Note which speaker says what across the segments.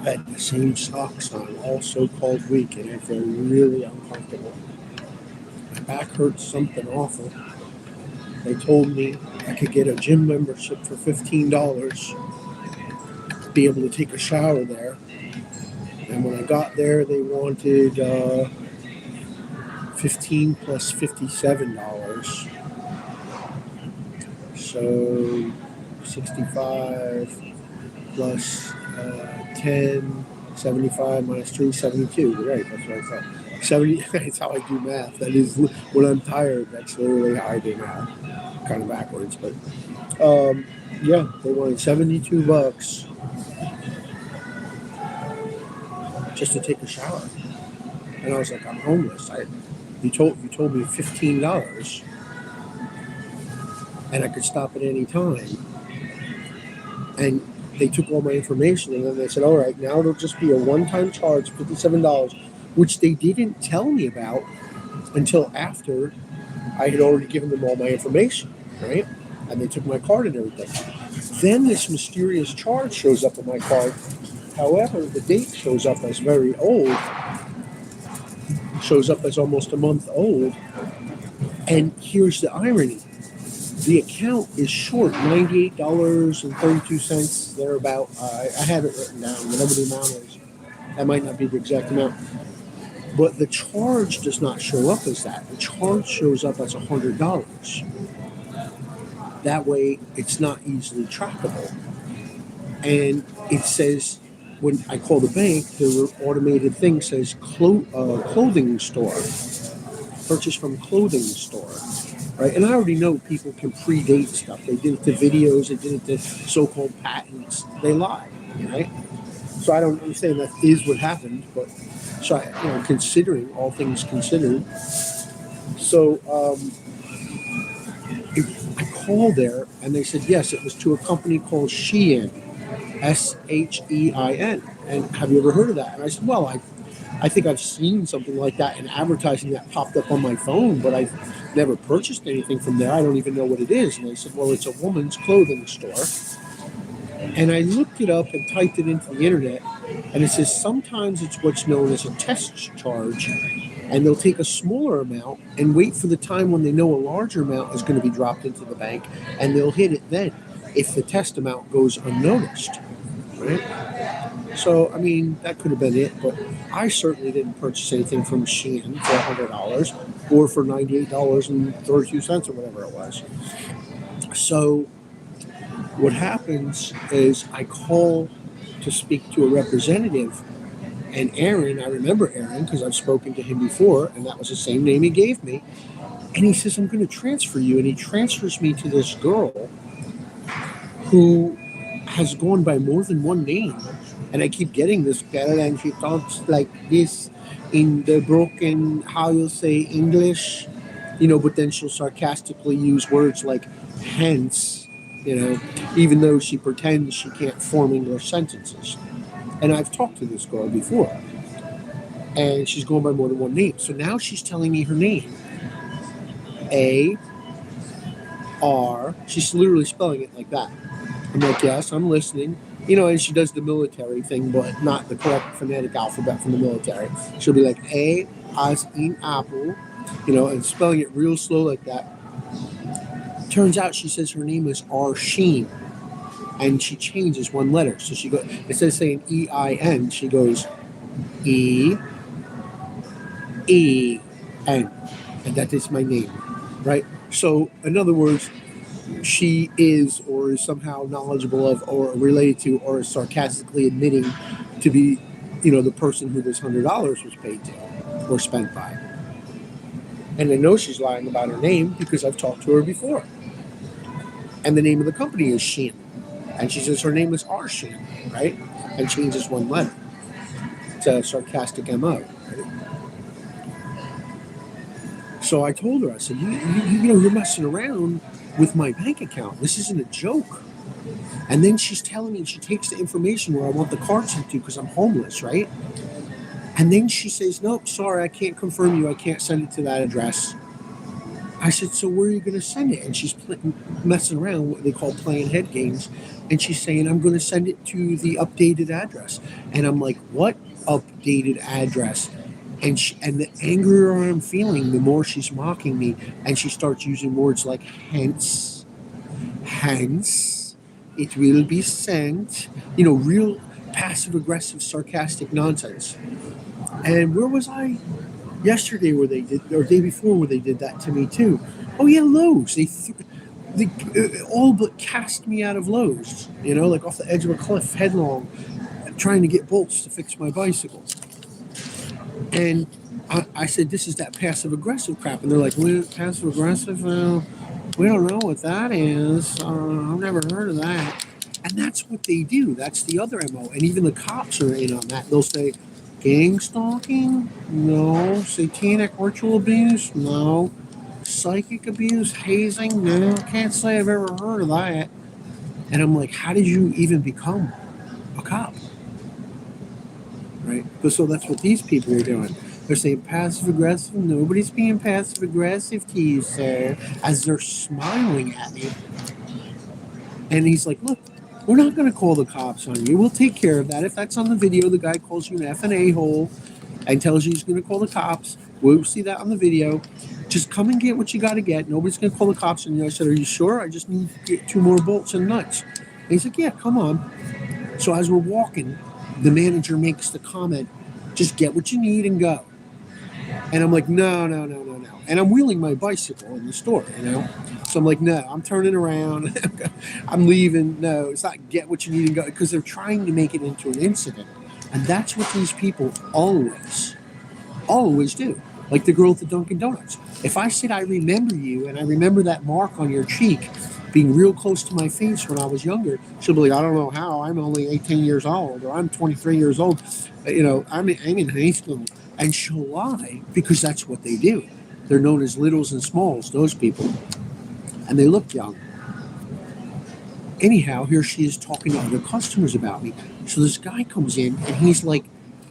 Speaker 1: had the same socks on all so-called week, and I feel really uncomfortable. My back hurts something awful. They told me I could get a gym membership for $15, be able to take a shower there. And when I got there, they wanted 15 plus $57. So 65 plus 10, 75 minus 3, 72. Right, that's what I thought. 70, that's how I do math. That is, when I'm tired, that's literally how I do math. Kind of backwards, but yeah, they wanted $72 just to take a shower. And I was like, I'm homeless. You told me $15 and I could stop at any time. And they took all my information, and then they said, all right, now it'll just be a one-time charge, $57, which they didn't tell me about until after I had already given them all my information, right? And they took my card and everything. Then this mysterious charge shows up on my card. However, the date shows up as very old, shows up as almost a month old. And here's the irony. The account is short $98.32, thereabout. I have it written down, whatever the amount is. That might not be the exact amount. But the charge does not show up as that. The charge shows up as $100. That way, it's not easily trackable. And it says, when I call the bank, the automated thing says clothing store. Purchase from clothing store. Right? And I already know people can predate stuff. They did it to videos, they did it to so-called patents. They lie, right? So I don't understand that is what happened, but so considering all things considered. So I called there and they said yes, it was to a company called Shein, Shein. And have you ever heard of that? And I said, well, I think I've seen something like that in advertising that popped up on my phone, but I've never purchased anything from there. I don't even know what it is. And they said, well, it's a woman's clothing store. And I looked it up and typed it into the internet, and it says sometimes it's what's known as a test charge, and they'll take a smaller amount and wait for the time when they know a larger amount is going to be dropped into the bank, and they'll hit it then if the test amount goes unnoticed, right? So, I mean, that could have been it, but I certainly didn't purchase anything from Shein for $100 or for $98.32 or whatever it was. So what happens is I call to speak to a representative, and Aaron, I remember Aaron because I've spoken to him before, and that was the same name he gave me. And he says, I'm going to transfer you. And he transfers me to this girl who has gone by more than one name. And I keep getting this girl, and she talks like this in the broken, how you'll say, English, but then she'll sarcastically use words like hence, even though she pretends she can't form English sentences. And I've talked to this girl before, and she's going by more than one name. So now she's telling me her name. A-R, she's literally spelling it like that. I'm like, yes, I'm listening. And she does the military thing, but not the correct phonetic alphabet from the military. She'll be like, A as in apple, and spelling it real slow like that. Turns out she says her name is Arsheen, and she changes one letter. So she goes, instead of saying E-I-N, she goes E-E-N, and that is my name, right? So, in other words, she is or is somehow knowledgeable of or related to or is sarcastically admitting to be, the person who this $100 was paid to or spent by. And I know she's lying about her name because I've talked to her before. And the name of the company is Shein. And she says her name is Arsheen, right? And changes one letter. It's a sarcastic MO. Right? So I told her, I said, you're messing around with my bank account. This isn't a joke. And then she's telling me, she takes the information where I want the card sent to because I'm homeless, right? And then she says, nope, sorry, I can't confirm you. I can't send it to that address. I said, so where are you going to send it? And she's messing around, what they call playing head games. And she's saying, I'm going to send it to the updated address. And I'm like, what updated address? And the angrier I'm feeling, the more she's mocking me. And she starts using words like hence, it will be sent. Real passive aggressive, sarcastic nonsense. And where was I yesterday where they did, or day before where they did that to me too? Oh yeah, Lowe's. They all but cast me out of Lowe's. Like off the edge of a cliff, headlong, trying to get bolts to fix my bicycle. And I said, this is that passive aggressive crap, and they're like, passive aggressive? Well, we don't know what that is. I've never heard of that. And that's what they do. That's the other MO. And even the cops are in on that. They'll say, gang stalking? No. Satanic ritual abuse? No. Psychic abuse? Hazing? No. Can't say I've ever heard of that. And I'm like, how did you even become a cop? Right? So that's what these people are doing. They're saying passive aggressive. Nobody's being passive aggressive to you, sir. As they're smiling at me. And he's like, look, we're not going to call the cops on you. We'll take care of that. If that's on the video, the guy calls you an F and A-hole and tells you he's going to call the cops. We'll see that on the video. Just come and get what you got to get. Nobody's going to call the cops on you. I said, are you sure? I just need to get 2 more bolts and nuts. And he's like, yeah, come on. So as we're walking, the manager makes the comment, just get what you need and go. And I'm like, no. And I'm wheeling my bicycle in the store, So I'm like, no, I'm turning around. I'm leaving. No, it's not get what you need and go. Because they're trying to make it into an incident. And that's what these people always do. Like the girl at the Dunkin' Donuts. If I said I remember you and I remember that mark on your cheek being real close to my face when I was younger, she'll be like, I don't know how. I'm only 18 years old, or I'm 23 years old. I'm in high school. And she'll lie because that's what they do. They're known as littles and smalls, those people. And they look young. Anyhow, here she is talking to other customers about me. So this guy comes in and he's like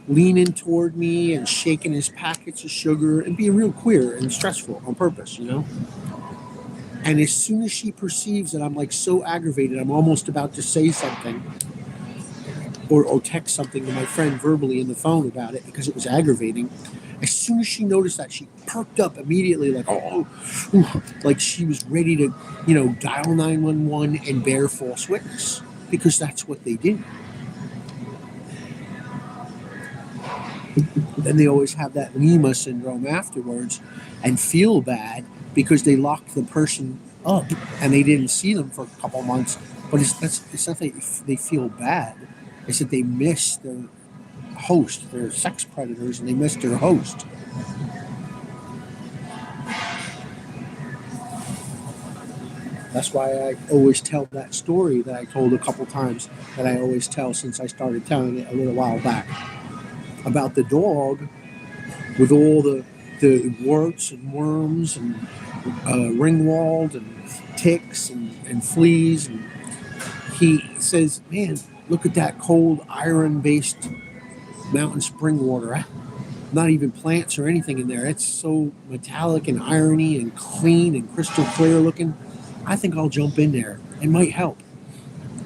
Speaker 1: leaning toward me and shaking his packets of sugar and being real queer and stressful on purpose, And as soon as she perceives that I'm like so aggravated, I'm almost about to say something or text something to my friend verbally in the phone about it because it was aggravating. As soon as she noticed that, she perked up immediately, like, like she was ready to, dial 911 and bear false witness, because that's what they do. Then they always have that Lima syndrome afterwards and feel bad because they locked the person up and they didn't see them for a couple months. But it's not that they feel bad. It's that they miss their host. They're sex predators and they miss their host. That's why I always tell that story that I told a couple times, that I always tell since I started telling it a little while back, about the dog with all the warts and worms and ringworm and ticks and fleas. And he says, man, look at that cold iron-based mountain spring water. Not even plants or anything in there. It's so metallic and irony and clean and crystal clear looking. I think I'll jump in there. It might help.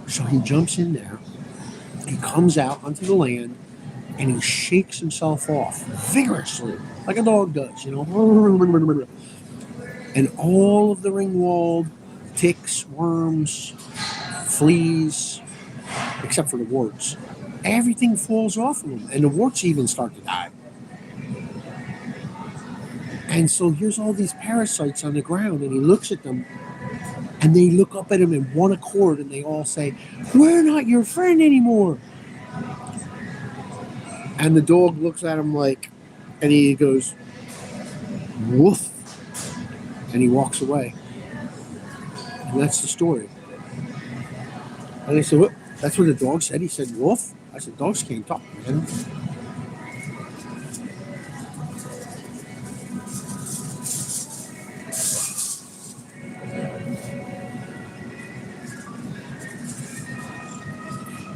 Speaker 1: So he jumps in there. He comes out onto the land and he shakes himself off vigorously, like a dog does, And all of the ringworm, ticks, worms, fleas, except for the warts, everything falls off of him, and the warts even start to die. And so here's all these parasites on the ground, and he looks at them, and they look up at him in one accord, and they all say, "We're not your friend anymore." And the dog looks at him and he goes, "Woof," and he walks away. And that's the story. And I said, "What? That's what the dog said?" He said, "Woof." I said, "Dogs can't talk, man."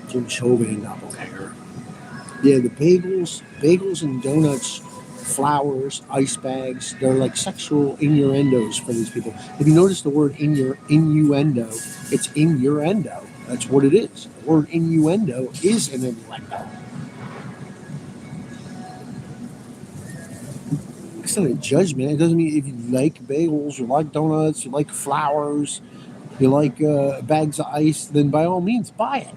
Speaker 1: Jim Chauvin doppelganger. Yeah, the bagels and donuts flowers, ice bags. They're like sexual innuendos for these people. If you notice the word innuendo, it's innuendo. That's what it is. The word innuendo is an innuendo. It's not a judgment. It doesn't mean if you like bagels, you like donuts, you like flowers, you like bags of ice, then by all means buy it.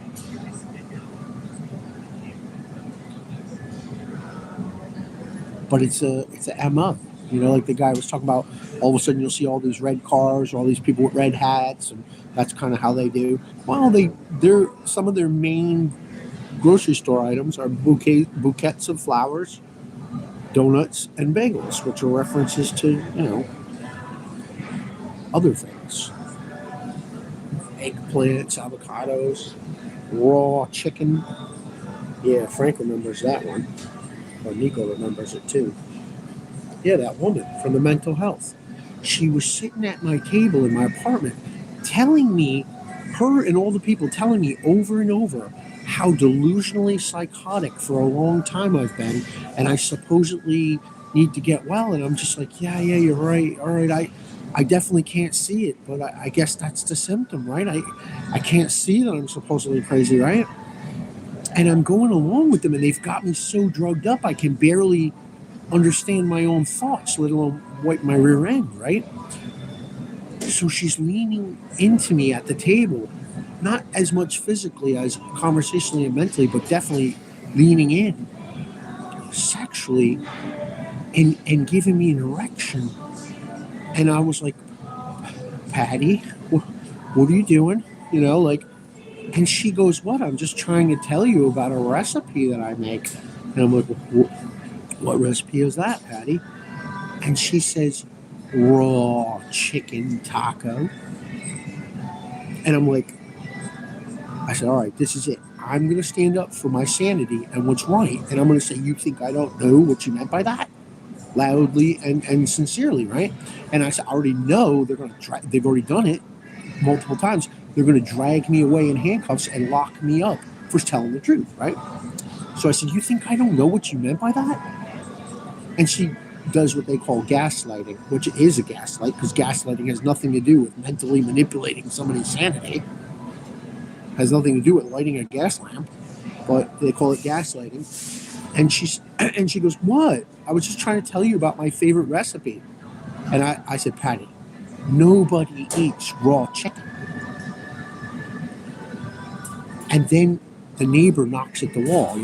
Speaker 1: But it's a MO. Like the guy was talking about. All of a sudden, you'll see all these red cars, or all these people with red hats, and that's kind of how they do. Well, they're some of their main grocery store items are bouquets of flowers, donuts, and bagels, which are references to other things: eggplants, avocados, raw chicken. Yeah, Frank remembers that one. Or Nico remembers it too. Yeah, that woman from the mental health. She was sitting at my table in my apartment telling me, her and all the people telling me over and over how delusionally psychotic for a long time I've been, and I supposedly need to get well. And I'm just like, yeah, you're right. All right, I definitely can't see it, but I guess that's the symptom, right? I can't see that I'm supposedly crazy, right? And I'm going along with them, and they've got me so drugged up I can barely understand my own thoughts, let alone wipe my rear end, right? So she's leaning into me at the table, not as much physically as conversationally and mentally, but definitely leaning in sexually and giving me an erection. And I was like, Patty, what are you doing? And she goes, what? I'm just trying to tell you about a recipe that I make. And I'm like, what recipe is that, Patty? And she says, raw chicken taco. And I'm like, I said, all right, this is it. I'm going to stand up for my sanity and what's right. And I'm going to say, you think I don't know what you meant by that? Loudly and sincerely, right? And I said, I already know they've already done it multiple times. They're going to drag me away in handcuffs and lock me up for telling the truth, right? So I said, you think I don't know what you meant by that? And she does what they call gaslighting, which is a gaslight, because gaslighting has nothing to do with mentally manipulating somebody's sanity. It has nothing to do with lighting a gas lamp, but they call it gaslighting. And she goes, what? I was just trying to tell you about my favorite recipe. And I said, Patty, nobody eats raw chicken. And then the neighbor knocks at the wall,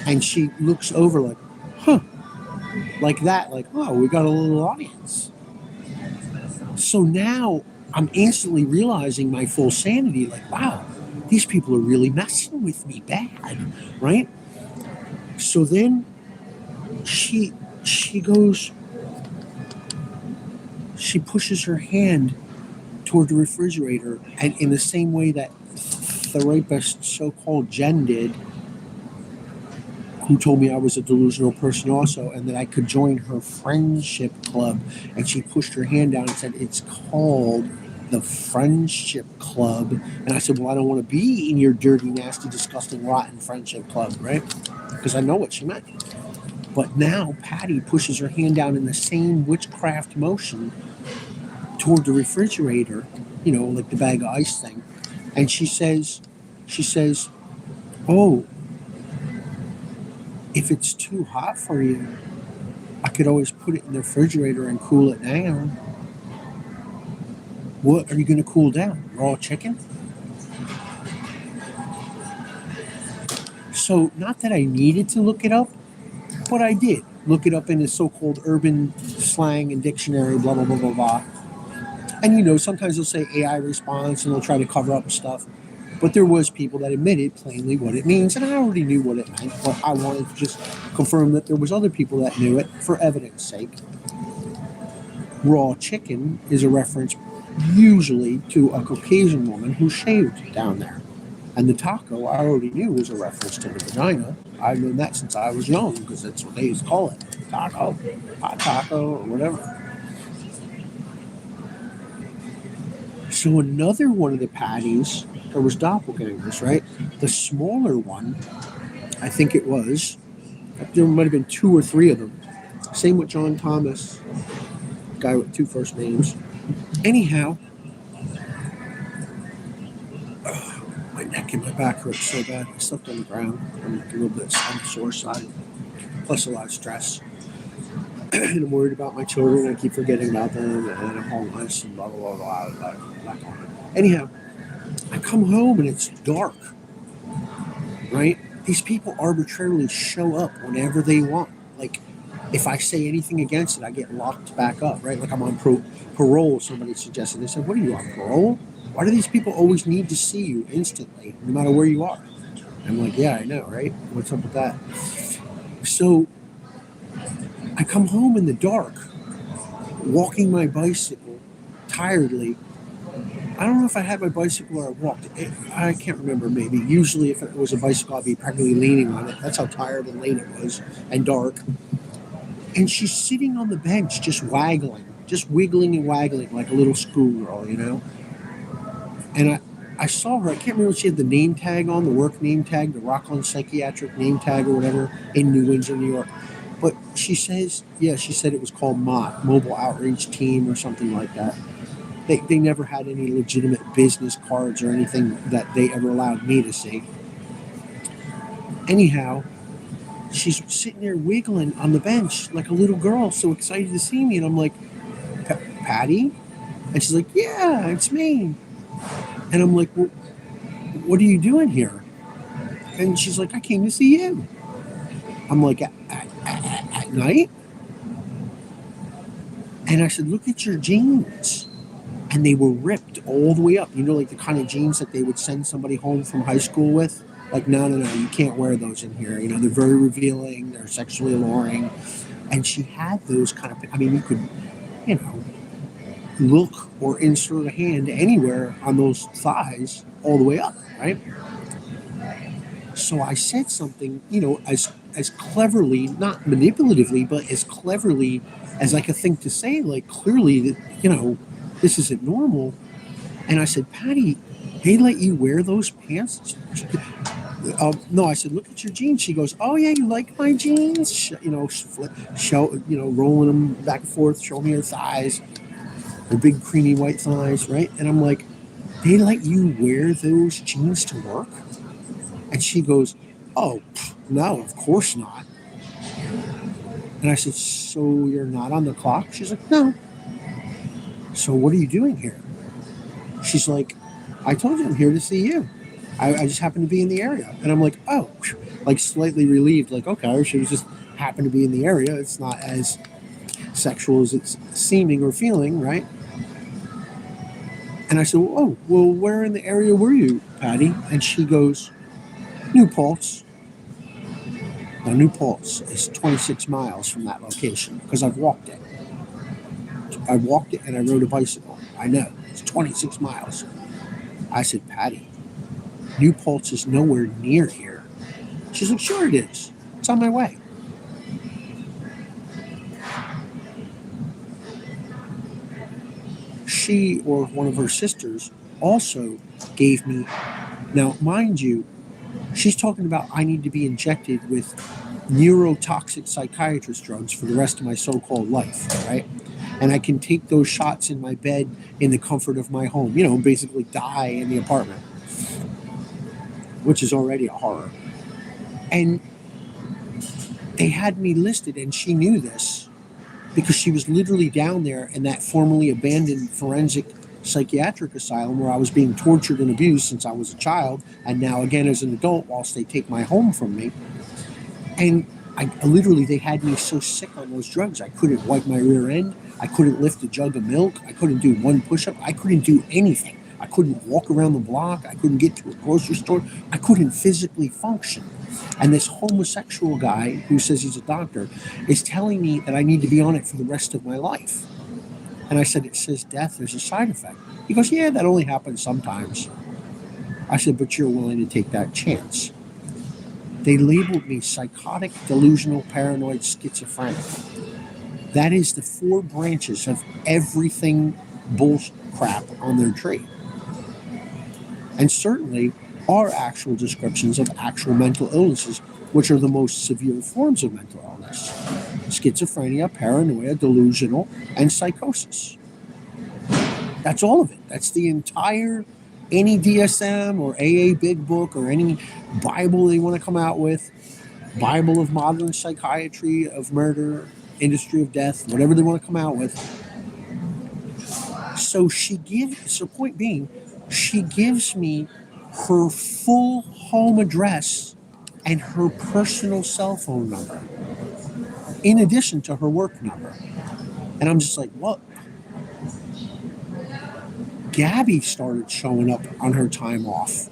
Speaker 1: and she looks over like, huh, like that, like, oh, we got a little audience. So now I'm instantly realizing my full sanity, like, wow, these people are really messing with me bad, right? So then she goes, she pushes her hand toward the refrigerator, and in the same way that the rapist, so-called Jen, did, who told me I was a delusional person also, and that I could join her friendship club. And she pushed her hand down and said, it's called the Friendship Club. And I said, well, I don't want to be in your dirty, nasty, disgusting, rotten friendship club, right? Because I know what she meant. But now Patty pushes her hand down in the same witchcraft motion toward the refrigerator, like the bag of ice thing. And she says, oh, if it's too hot for you, I could always put it in the refrigerator and cool it down. What are you going to cool down? Raw chicken? So, not that I needed to look it up, but I did look it up in the so-called urban slang and dictionary, blah, blah, blah, blah, blah. And, sometimes they'll say AI response and they'll try to cover up stuff. But there was people that admitted plainly what it means, and I already knew what it meant, but I wanted to just confirm that there was other people that knew it for evidence sake. Raw chicken is a reference usually to a Caucasian woman who shaved down there. And the taco, I already knew, was a reference to the vagina. I've known that since I was young, because that's what they used to call it. Taco, hot taco, or whatever. So another one of the patties, there was doppelgangers, right? The smaller one, I think it was, There might have been 2 or 3 of them. Same with John Thomas, guy with 2 first names. Anyhow, my neck and my back hurt so bad. I slept on the ground. I'm like a little bit on the sore side, plus a lot of stress. And I'm worried about my children. I keep forgetting about them, and I'm homeless, and blah, blah, blah, blah, blah, blah. Anyhow, I come home and it's dark, right? These people arbitrarily show up whenever they want. Like, if I say anything against it, I get locked back up, right? Like I'm on parole, somebody suggested. They said, what are you, on parole? Why do these people always need to see you instantly, no matter where you are? I'm like, yeah, I know, right? What's up with that? So I come home in the dark, walking my bicycle tiredly. I don't know if I had my bicycle or I walked. I can't remember, maybe. Usually if it was a bicycle, I'd be practically leaning on it. That's how tired and late it was, and dark. And she's sitting on the bench just waggling, just wiggling and waggling like a little schoolgirl, you know? And I saw her. I can't remember if she had the name tag on, the work name tag, the Rockland Psychiatric name tag or whatever in New Windsor, New York. But she says, she said it was called MOT, Mobile Outreach Team or something like that. They never had any legitimate business cards or anything that they ever allowed me to see. Anyhow, she's sitting there wiggling on the bench like a little girl, so excited to see me. And I'm like, Patty? And she's like, yeah, it's me. And I'm like, well, what are you doing here? And she's like, I came to see you. I'm like, at night? And I said, look at your jeans. And they were ripped all the way up. You know, like the kind of jeans that they would send somebody home from high school with? Like, no, you can't wear those in here. You know, they're very revealing. They're sexually alluring. And she had those kind of, I mean, you could, you know, look or insert a hand anywhere on those thighs all the way up, right? So I said something, you know, as cleverly, not manipulatively, but as cleverly as I could think to say, like, clearly that, you know, this isn't normal. And I said, Patty, they let you wear those pants? No, I said, look at your jeans. She goes, oh yeah, you like my jeans? You know, rolling them back and forth, showing me her thighs, her big creamy white thighs, right? And I'm like, they let you wear those jeans to work? And she goes, oh, no, of course not. And I said, so you're not on the clock? She's like, no. So what are you doing here? She's like, I told you I'm here to see you. I just happened to be in the area. And I'm like, oh, like slightly relieved, like, okay, she just happened to be in the area. It's not as sexual as it's seeming or feeling, right? And I said, well, where in the area were you, Patty? And she goes, New Paltz. Now, New Paltz is 26 miles from that location because I've walked it. I walked it and I rode a bicycle. I know. It's 26 miles. I said, Patty, New Paltz is nowhere near here. She's like, sure it is. It's on my way. She or one of her sisters also gave me, now mind you, she's talking about I need to be injected with neurotoxic psychiatrist drugs for the rest of my so-called life, right? And I can take those shots in my bed in the comfort of my home, you know, basically die in the apartment, which is already a horror. And they had me listed, and she knew this because she was literally down there in that formerly abandoned forensic psychiatric asylum where I was being tortured and abused since I was a child, and now again as an adult whilst they take my home from me. And they had me so sick on those drugs, I couldn't wipe my rear end, I couldn't lift a jug of milk, I couldn't do one push-up, I couldn't do anything. I couldn't walk around the block, I couldn't get to a grocery store, I couldn't physically function. And this homosexual guy who says he's a doctor is telling me that I need to be on it for the rest of my life. And I said, it says death, there's a side effect. He goes, yeah, that only happens sometimes. I said, but you're willing to take that chance. They labeled me psychotic, delusional, paranoid, schizophrenic. That is the 4 branches of everything bullshit crap on their tree. And certainly are actual descriptions of actual mental illnesses which are the most severe forms of mental illness: schizophrenia, paranoia, delusional, and psychosis. That's all of it. That's the entire, any DSM or AA Big Book or any Bible they want to come out with, Bible of modern psychiatry, of murder, industry of death, whatever they want to come out with. So point being, she gives me her full home address and her personal cell phone number, in addition to her work number. And I'm just like, what? Gabby started showing up on her time off.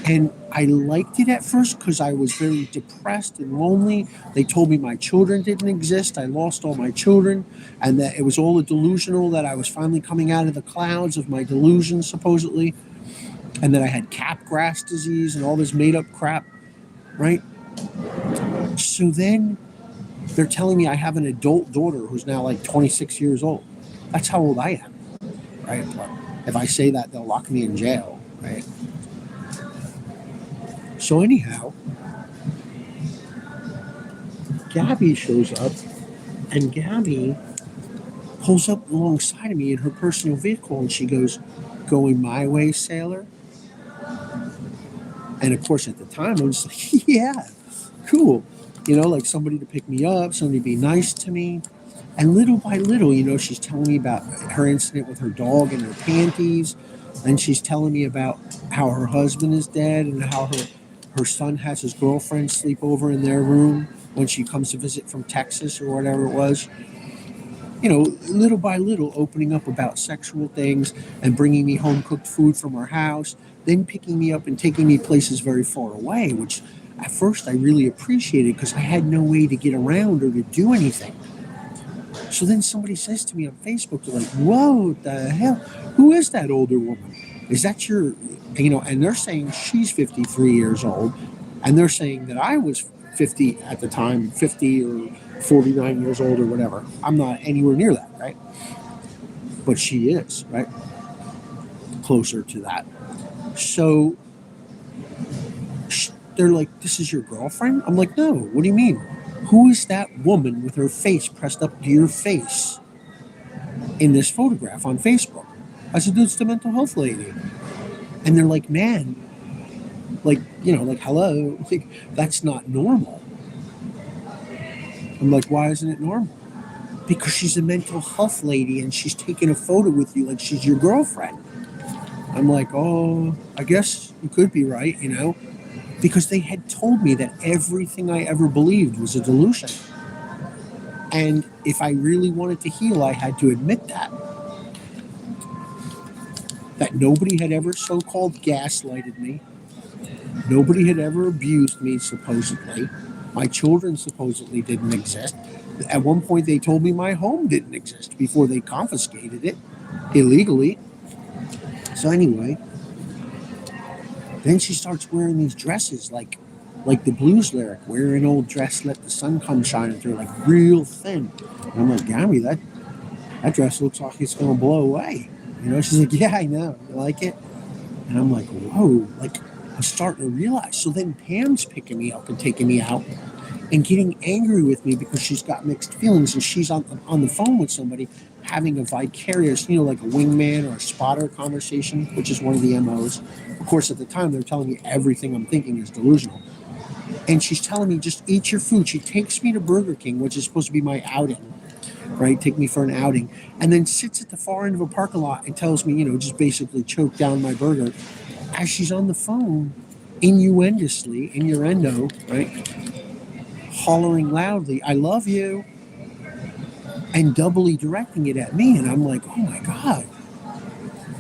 Speaker 1: And I liked it at first because I was very depressed and lonely. They told me my children didn't exist. I lost all my children, and that it was all a delusional, that I was finally coming out of the clouds of my delusion, supposedly, and that I had Capgras disease and all this made-up crap, right? So then they're telling me I have an adult daughter who's now like 26 years old. That's how old I am, right? But if I say that, they'll lock me in jail, right? So anyhow, Gabby shows up, and Gabby pulls up alongside of me in her personal vehicle, and she goes, "Going my way, sailor?" And of course, at the time, I was like, yeah, cool. Like somebody to pick me up, somebody to be nice to me. And little by little, she's telling me about her incident with her dog and her panties. And she's telling me about how her husband is dead and how her son has his girlfriend sleep over in their room when she comes to visit from Texas or whatever it was. Little by little opening up about sexual things and bringing me home cooked food from her house, then picking me up and taking me places very far away, which at first I really appreciated because I had no way to get around or to do anything. So then somebody says to me on Facebook, they're like, "Whoa, what the hell? Who is that older woman? Is that your," and they're saying she's 53 years old, and they're saying that I was 50 at the time, 50 or 49 years old or whatever. I'm not anywhere near that, right? But she is, right? Closer to that. So they're like, "This is your girlfriend?" I'm like, "No, what do you mean? Who is that woman with her face pressed up to your face in this photograph on Facebook?" I said, "It's the mental health lady." And they're like, "Man, like hello, like that's not normal." I'm like, "Why isn't it normal?" "Because she's a mental health lady and she's taking a photo with you like she's your girlfriend." I'm like, "Oh, I guess you could be right, because they had told me that everything I ever believed was a delusion. And if I really wanted to heal, I had to admit that nobody had ever so-called gaslighted me. Nobody had ever abused me, supposedly. My children supposedly didn't exist. At one point, they told me my home didn't exist before they confiscated it illegally. So anyway, then she starts wearing these dresses like the blues lyric, "Wear an old dress, let the sun come shining through," like real thin. And I'm like, "Gabby, that dress looks like it's going to blow away." She's like, "Yeah, I know. You like it?" And I'm like, whoa, like I'm starting to realize. So then Pam's picking me up and taking me out and getting angry with me because she's got mixed feelings, and she's on the phone with somebody having a vicarious, like a wingman or a spotter conversation, which is one of the MOs. Of course, at the time, they're telling me everything I'm thinking is delusional. And she's telling me, "Just eat your food." She takes me to Burger King, which is supposed to be my outing, right? Take me for an outing. And then sits at the far end of a parking lot and tells me, just basically choke down my burger as she's on the phone, innuendo, right? Hollering loudly, "I love you," and doubly directing it at me. And I'm like, oh my God.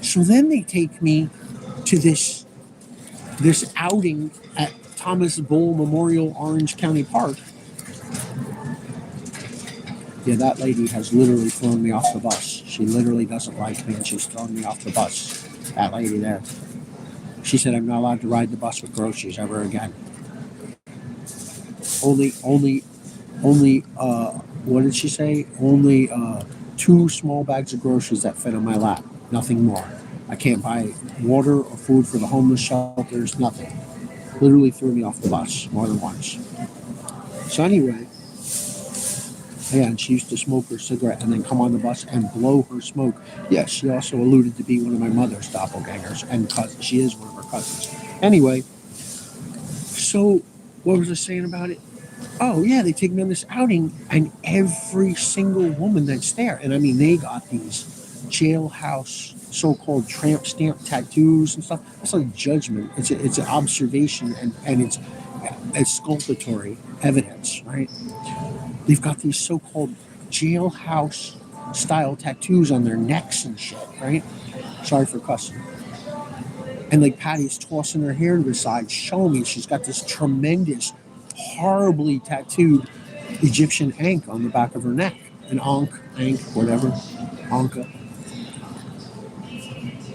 Speaker 1: So then they take me to this outing at Thomas Bull Memorial Orange County Park. Yeah, that lady has literally thrown me off the bus. She literally doesn't like me, and she's thrown me off the bus. That lady there. She said I'm not allowed to ride the bus with groceries ever again. Only, what did she say? Only 2 small bags of groceries that fit on my lap. Nothing more. I can't buy water or food for the homeless shelters, nothing. Literally threw me off the bus more than once. So anyway, yeah, and she used to smoke her cigarette and then come on the bus and blow her smoke. Yes, she also alluded to being one of my mother's doppelgangers and cousin. She is one of her cousins. Anyway, so what was I saying about it? Oh yeah, they take me on this outing, and every single woman that's there, and I mean they got these jailhouse so-called tramp stamp tattoos and stuff. That's like judgment. It's an observation and it's exculpatory evidence, right? They've got these so-called jailhouse style tattoos on their necks and shit, right? Sorry for cussing. And like Patty's tossing her hair to the side, showing me she's got this tremendous, horribly tattooed Egyptian ankh on the back of her neck. An ankh, whatever. Anka.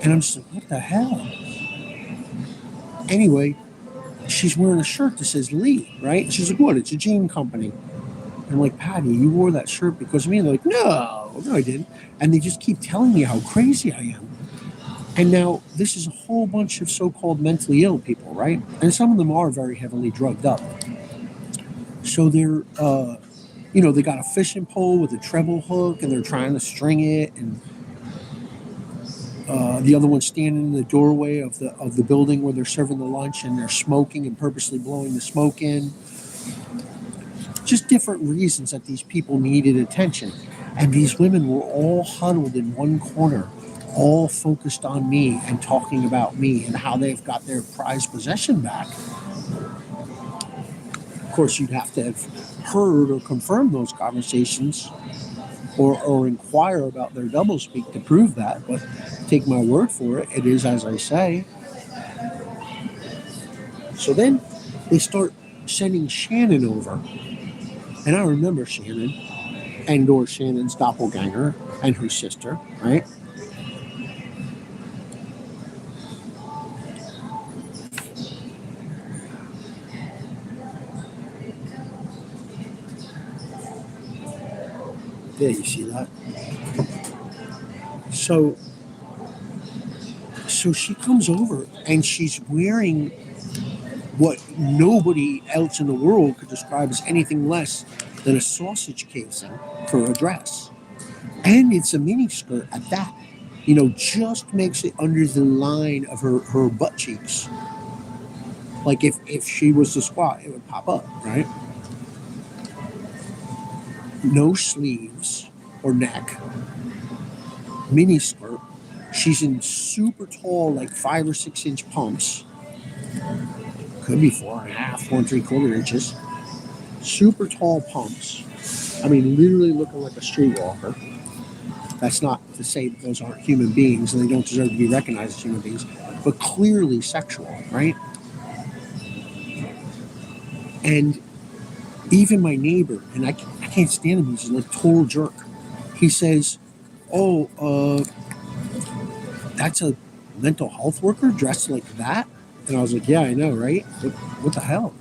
Speaker 1: And I'm just like, what the hell? Anyway, she's wearing a shirt that says Lee, right? She's like, what? It's a jean company. And I'm like, Patty, you wore that shirt because of me? And they're like, no, I didn't. And they just keep telling me how crazy I am. And now this is a whole bunch of so-called mentally ill people, right? And some of them are very heavily drugged up. So they're, they got a fishing pole with a treble hook, and they're trying to string it, and the other one's standing in the doorway of the building where they're serving the lunch, and they're smoking and purposely blowing the smoke in. Just different reasons that these people needed attention. And these women were all huddled in one corner, all focused on me and talking about me and how they've got their prized possession back. Of course, you'd have to have heard or confirmed those conversations or inquire about their doublespeak to prove that, but take my word for it, it is as I say. So then they start sending Shannon over. And I remember Shannon, and/or Shannon's doppelganger and her sister, right? Yeah, you see that? So she comes over and she's wearing what nobody else in the world could describe as anything less than a sausage casing for a dress. And it's a mini skirt at that. Just makes it under the line of her butt cheeks. Like if she was to squat, it would pop up, right? No sleeves or neck, mini skirt. She's in super tall, like 5 or 6 inch pumps. Could be 4.5, 4 3/4 inches. Super tall pumps. I mean, literally looking like a streetwalker. That's not to say that those aren't human beings and they don't deserve to be recognized as human beings, but clearly sexual, right? And even my neighbor, and I can't stand him, he's like a total jerk. He says, that's a mental health worker dressed like that? And I was like, yeah, I know, right? What the hell?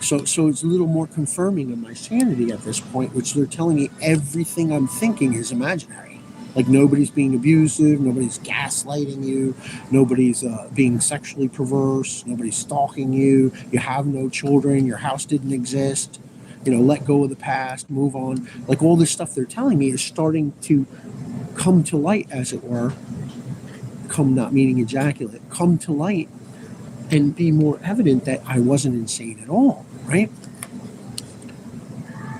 Speaker 1: So it's a little more confirming of my sanity at this point, which they're telling me everything I'm thinking is imaginary. Like nobody's being abusive, nobody's gaslighting you, nobody's being sexually perverse, nobody's stalking you, you have no children, your house didn't exist, let go of the past, move on. Like all this stuff they're telling me is starting to come to light, as it were. Come not meaning ejaculate, come to light and be more evident that I wasn't insane at all, right?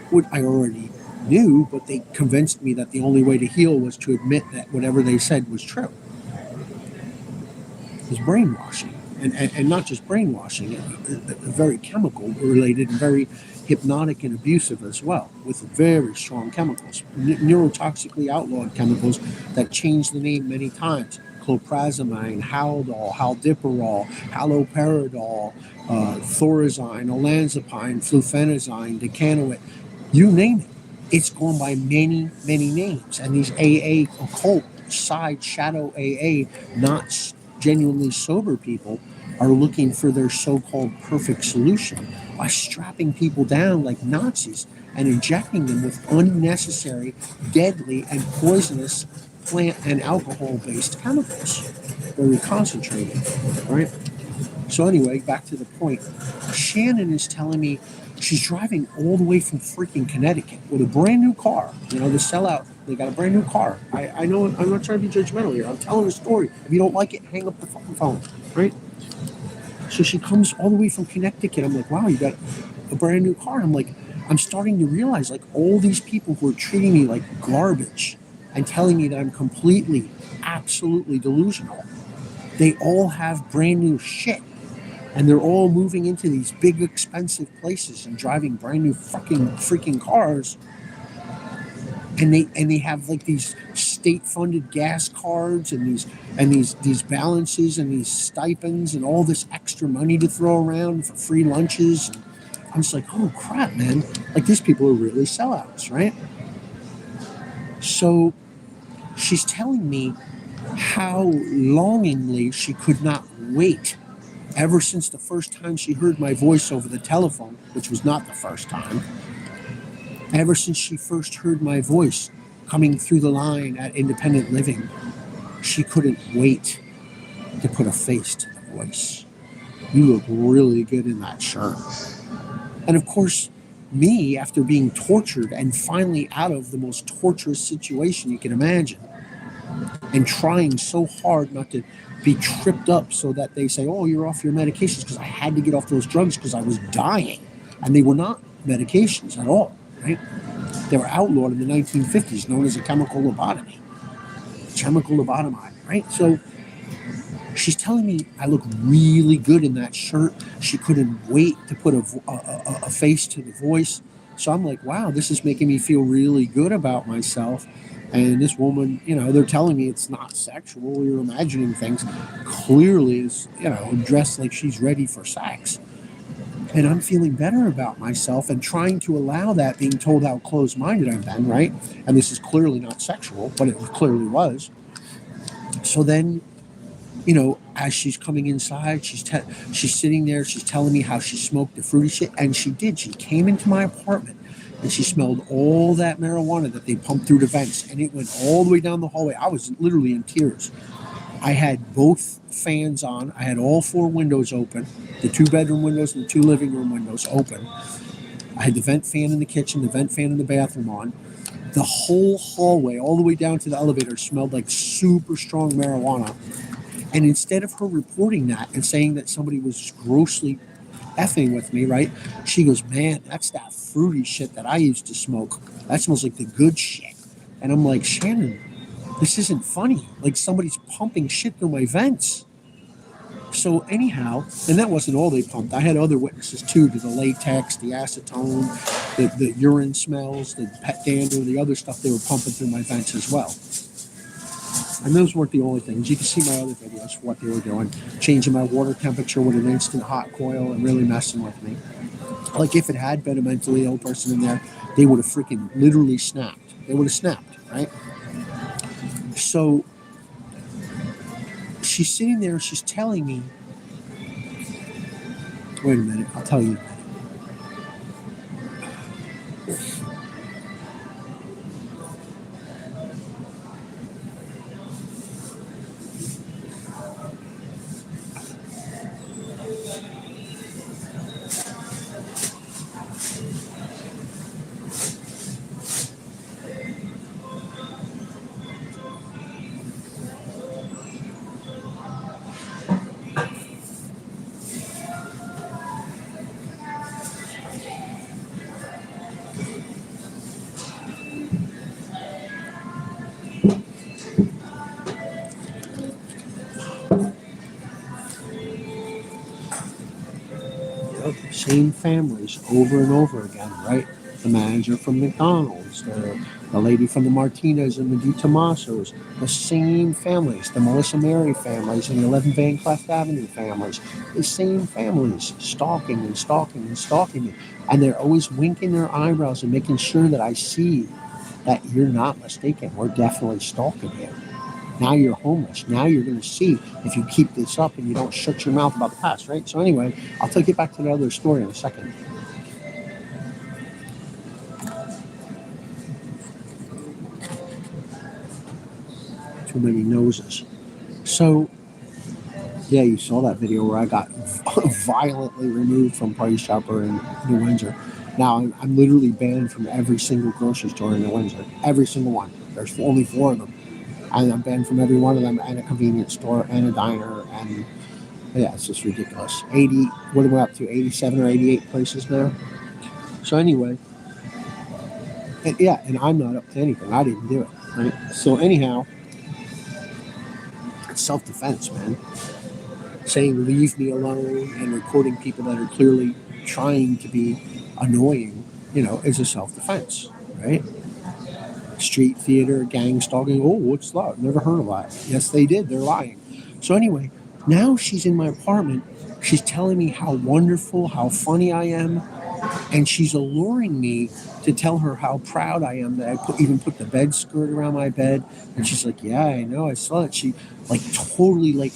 Speaker 1: What I already knew, but they convinced me that the only way to heal was to admit that whatever they said was true. It was brainwashing. And not just brainwashing, very chemical related and very hypnotic and abusive as well, with very strong chemicals, neurotoxically outlawed chemicals that changed the name many times. Cloprazamine, Haldol, Haldiprol, haloperidol, Thorazine, olanzapine, flufenazine, decanoate, you name it. It's gone by many, many names. And these AA occult side shadow AA, not genuinely sober people, are looking for their so-called perfect solution by strapping people down like Nazis and injecting them with unnecessary, deadly, and poisonous plant and alcohol-based chemicals, very concentrated, right? So anyway, back to the point. Shannon is telling me she's driving all the way from freaking Connecticut with a brand new car. You know, the sellout, they got a brand new car. I know I'm not trying to be judgmental here. I'm telling a story. If you don't like it, hang up the fucking phone, right? So she comes all the way from Connecticut. I'm like, wow, you got a brand new car. I'm like, I'm starting to realize like all these people who are treating me like garbage and telling me that I'm completely, absolutely delusional, they all have brand new shit. And they're all moving into these big, expensive places and driving brand new fucking freaking cars. And they have like these state-funded gas cards and these balances and these stipends and all this extra money to throw around for free lunches. And I'm just like, oh crap, man! Like these people are really sellouts, right? So she's telling me how longingly she could not wait ever since the first time she heard my voice over the telephone, which was not the first time. Ever since she first heard my voice coming through the line at Independent Living, she couldn't wait to put a face to the voice. You look really good in that shirt. And of course, me, after being tortured and finally out of the most torturous situation you can imagine, and trying so hard not to be tripped up so that they say, oh, you're off your medications, because I had to get off those drugs because I was dying. And they were not medications at all, right? They were outlawed in the 1950s, known as a chemical lobotomy. Chemical lobotomy, right? So she's telling me I look really good in that shirt. She couldn't wait to put a face to the voice. So I'm like, wow, this is making me feel really good about myself. And this woman, you know, they're telling me it's not sexual. You're imagining things. Clearly is, you know, dressed like she's ready for sex. And I'm feeling better about myself and trying to allow that, being told how closed-minded I've been, right? And this is clearly not sexual, but it clearly was. So then, you know, as she's coming inside, she's sitting there, she's telling me how she smoked the fruity shit, and she did. She came into my apartment, and she smelled all that marijuana that they pumped through the vents, and it went all the way down the hallway. I was literally in tears. I had both fans on. I had all four windows open, the 2-bedroom windows and the 2 living room windows open. I had the vent fan in the kitchen, the vent fan in the bathroom on. The whole hallway, all the way down to the elevator, smelled like super strong marijuana. And instead of her reporting that and saying that somebody was grossly effing with me, right? She goes, man, that's that fruity shit that I used to smoke. That smells like the good shit. And I'm like, Shannon, this isn't funny. Like somebody's pumping shit through my vents. So anyhow, and that wasn't all they pumped. I had other witnesses too to the latex, the acetone, the urine smells, the pet dander, the other stuff they were pumping through my vents as well. And those weren't the only things. You can see my other videos, what they were doing. Changing my water temperature with an instant hot coil and really messing with me. Like if it had been a mentally ill person in there, they would have freaking literally snapped. They would have snapped, right? So she's sitting there, she's telling me, wait a minute, I'll tell you. Same families over and over again, right? The manager from McDonald's, the lady from the Martinez and the DiTomasos, the same families, the Melissa Mary families and the 11 Bancroft Avenue families, the same families stalking and stalking and stalking me. And they're always winking their eyebrows and making sure that I see that you're not mistaken. We're definitely stalking you. Now you're homeless. Now you're going to see if you keep this up and you don't shut your mouth about the past, right? So anyway, I'll take it back to the other story in a second. Too many noses. So Yeah, you saw that video where I got violently removed from Party Shopper in New Windsor. Now I'm literally banned from every single grocery store in New Windsor. Every single one. There's only 4 of them. And I'm banned from every one of them, and a convenience store and a diner. And yeah, it's just ridiculous. 80, what are we up to? 87 or 88 places now? So anyway, and I'm not up to anything. I didn't do it. Right? So anyhow, it's self-defense, man. Saying leave me alone and recording people that are clearly trying to be annoying, is a self-defense, right? Street theater, gang stalking. Oh, what's that? Never heard of that. Yes, they did. They're lying. So anyway, now she's in my apartment. She's telling me how wonderful, how funny I am, and she's alluring me to tell her how proud I am that I even put the bed skirt around my bed. And she's like, "Yeah, I know, I saw it." She totally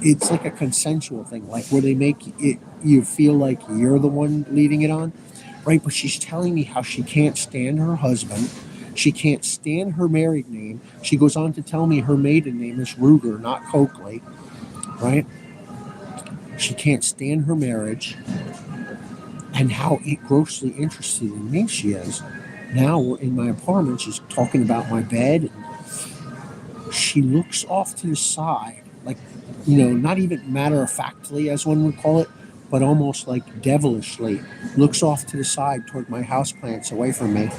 Speaker 1: it's like a consensual thing, like where they make it you feel like you're the one leading it on, right? But she's telling me how she can't stand her husband. She can't stand her married name. She goes on to tell me her maiden name is Ruger, not Coakley, right? She can't stand her marriage and how grossly interested in me she is. Now we're in my apartment. She's talking about my bed. She looks off to the side, not even matter-of-factly, as one would call it, but almost like devilishly, looks off to the side toward my houseplants away from me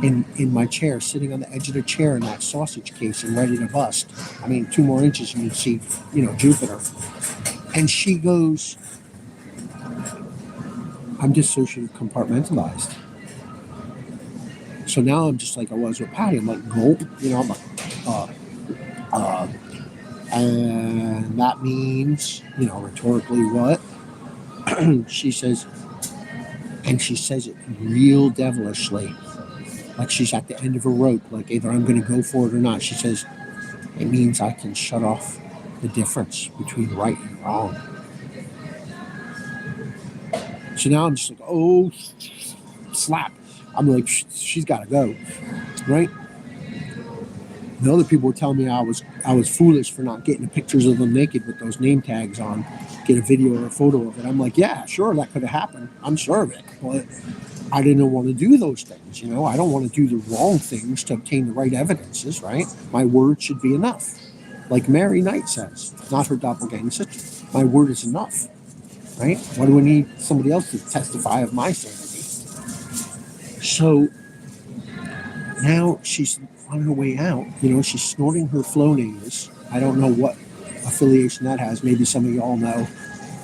Speaker 1: in my chair, sitting on the edge of the chair in that sausage case and ready to bust. I mean, 2 more inches and you'd see, Jupiter. And she goes, I'm just socially compartmentalized. So now I'm just like I was with Patty. I'm like, gulp, I'm like, and that means, rhetorically what? She says, and she says it real devilishly, like she's at the end of a rope, like either I'm going to go for it or not. She says, it means I can shut off the difference between right and wrong. So now I'm just like, oh, slap. I'm like, she's got to go, right? The other people were telling me I was foolish for not getting the pictures of them naked with those name tags on, get a video or a photo of it. I'm like, yeah, sure, that could have happened. I'm sure of it. But I didn't want to do those things, I don't want to do the wrong things to obtain the right evidences, right? My word should be enough. Like Mary Knight says, not her doppelganger sister. My word is enough, right? Why do I need somebody else to testify of my sanity? So now she's on her way out. She's snorting her Flonase. I don't know what affiliation that has. Maybe some of y'all know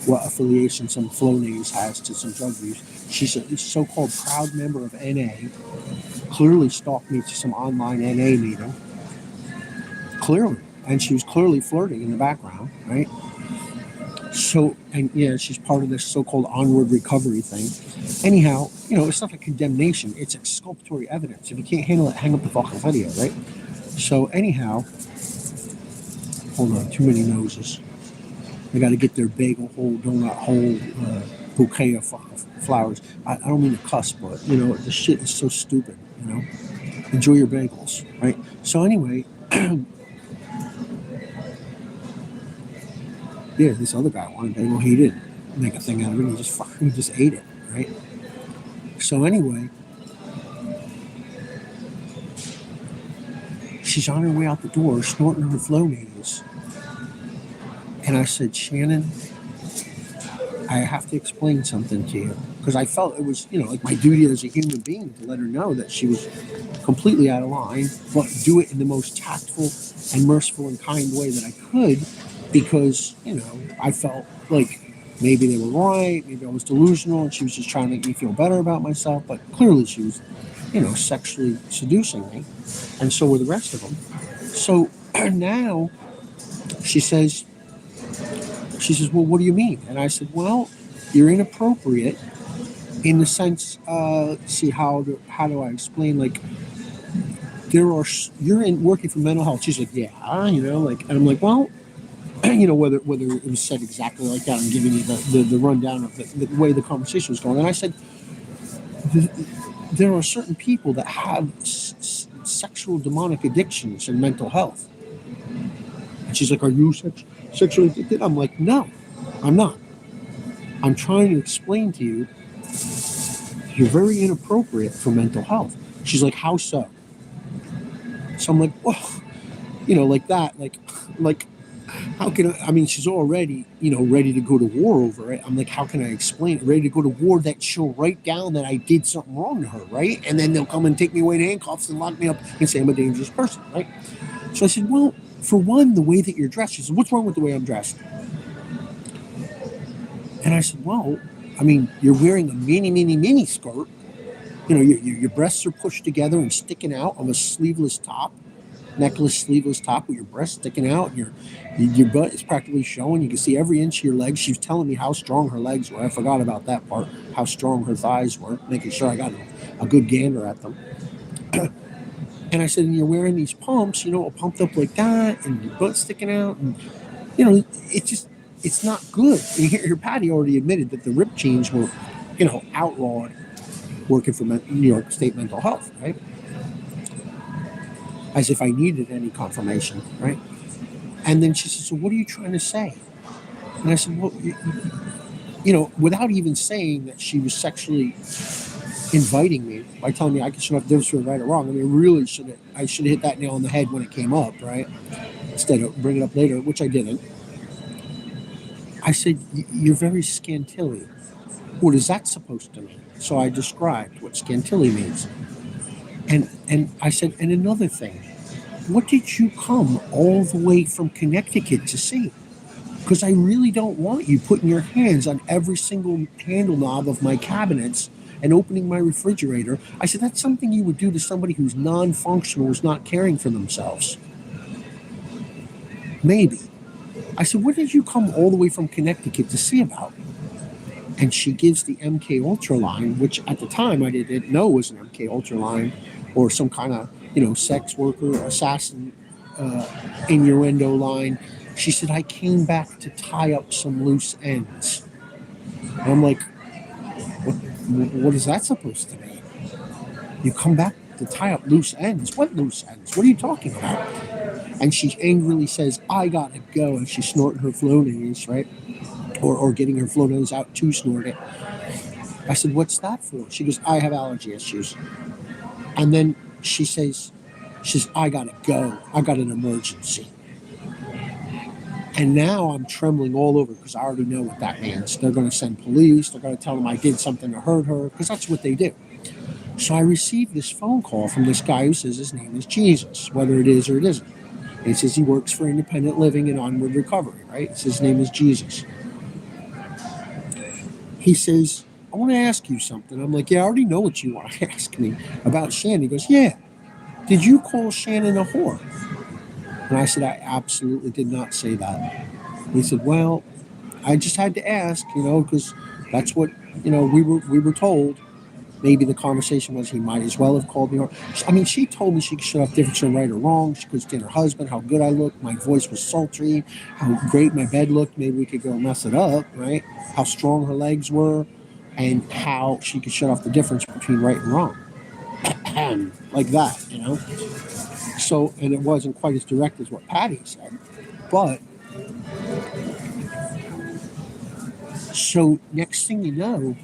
Speaker 1: what affiliation some Flonase has to some drug use. She's a so-called proud member of NA. Clearly stalked me to some online NA meeting. Clearly. And she was clearly flirting in the background, right? So, and yeah, she's part of this so-called onward recovery thing. Anyhow, it's not a condemnation. It's exculpatory evidence. If you can't handle it, hang up the fucking video, right? So anyhow, hold on, too many noses. They got to get their bagel whole, donut whole, bouquet of flowers. I don't mean to cuss, but, the shit is so stupid, Enjoy your bagels, right? So anyway, yeah, this other guy wanted a bagel. He didn't make a thing out of it. He just ate it, right? So anyway, she's on her way out the door, snorting her Flonase. And I said, Shannon, I have to explain something to you. Because I felt it was, like my duty as a human being to let her know that she was completely out of line, but do it in the most tactful and merciful and kind way that I could. Because, I felt like maybe they were right, maybe I was delusional, and she was just trying to make me feel better about myself. But clearly she was, sexually seducing me. And so were the rest of them. So now she says, well, what do you mean? And I said, well, you're inappropriate in the sense, see, how do I explain, like, you're working for mental health. She's like, yeah, and I'm like, well, whether it was said exactly like that, I'm giving you the rundown of the way the conversation was going. And I said, there are certain people that have sexual demonic addictions and mental health. And she's like, are you sexually addicted? I'm like, no, I'm not. I'm trying to explain to you, you're very inappropriate for mental health. She's like, how so? So I'm like, well, like that, like, how can I mean, she's already, ready to go to war over it. I'm like, how can I explain it? Ready to go to war that she'll write down that I did something wrong to her, right? And then they'll come and take me away in handcuffs and lock me up and say I'm a dangerous person, right? So I said, well, for one, the way that you're dressed. She said, what's wrong with the way I'm dressed? And I said, well, I mean, you're wearing a mini skirt. Your breasts are pushed together and sticking out on a sleeveless top, necklace sleeveless top with your breasts sticking out. And your butt is practically showing. You can see every inch of your legs. She was telling me how strong her legs were. I forgot about that part, how strong her thighs were, making sure I got a good gander at them. And I said, and you're wearing these pumps, pumped up like that, and your butt sticking out. And, it's not good. And here, Patty already admitted that the rip jeans were, outlawed working for New York State mental health, right? As if I needed any confirmation, right? And then she said, so what are you trying to say? And I said, well, without even saying that she was sexually inviting me by telling me I could shut up difference between right or wrong. I mean, really I should have hit that nail on the head when it came up, right? Instead of bring it up later, which I didn't. I said, you're very scantilly. What is that supposed to mean? So I described what scantilly means. And I said, and another thing, what did you come all the way from Connecticut to see? Because I really don't want you putting your hands on every single handle knob of my cabinets and opening my refrigerator. I said, that's something you would do to somebody who's non-functional, who's not caring for themselves. Maybe. I said, what did you come all the way from Connecticut to see about? And she gives the MK Ultra line, which at the time I didn't know was an MK Ultra line or some kind of, sex worker, assassin, innuendo line. She said, I came back to tie up some loose ends. And I'm like, what is that supposed to mean? You come back to tie up loose ends? What loose ends? What are you talking about? And she angrily says, I gotta go. And she's snorting her Flonase, right? Or getting her Flonase out to snort it. I said, what's that for? She goes, I have allergy issues. And then she says, I gotta go. I got an emergency. And now I'm trembling all over because I already know what that means. They're going to send police. They're going to tell them I did something to hurt her because that's what they do. So I received this phone call from this guy who says his name is Jesus, whether it is or it isn't. And he says he works for independent living and onward recovery, right? It says his name is Jesus. He says, I want to ask you something. I'm like, yeah, I already know what you want to ask me about Shannon. He goes, yeah. Did you call Shannon a whore? And I said, I absolutely did not say that. He said, well, I just had to ask, because that's what, we were told. Maybe the conversation was he might as well have called me. I mean, she told me she could shut off difference between right or wrong. She could stand her husband, how good I looked. My voice was sultry, how great my bed looked. Maybe we could go mess it up, right? How strong her legs were and how she could shut off the difference between right and wrong. Like that, So, and it wasn't quite as direct as what Patty said, but so next thing you know,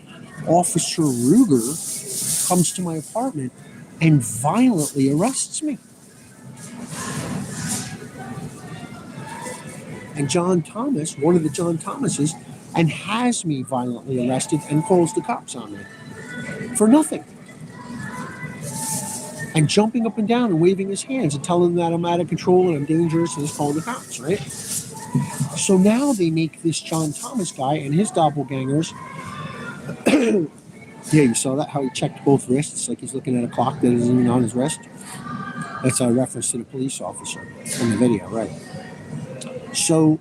Speaker 1: Officer Ruger comes to my apartment and violently arrests me. And John Thomas, one of the John Thomases, and has me violently arrested and calls the cops on me for nothing. And jumping up and down and waving his hands and telling them that I'm out of control and I'm dangerous and he's calling the cops, right? So now they make this John Thomas guy and his doppelgangers. Yeah, you saw that? How he checked both wrists, like he's looking at a clock that isn't even on his wrist. That's a reference to the police officer in the video, right? So,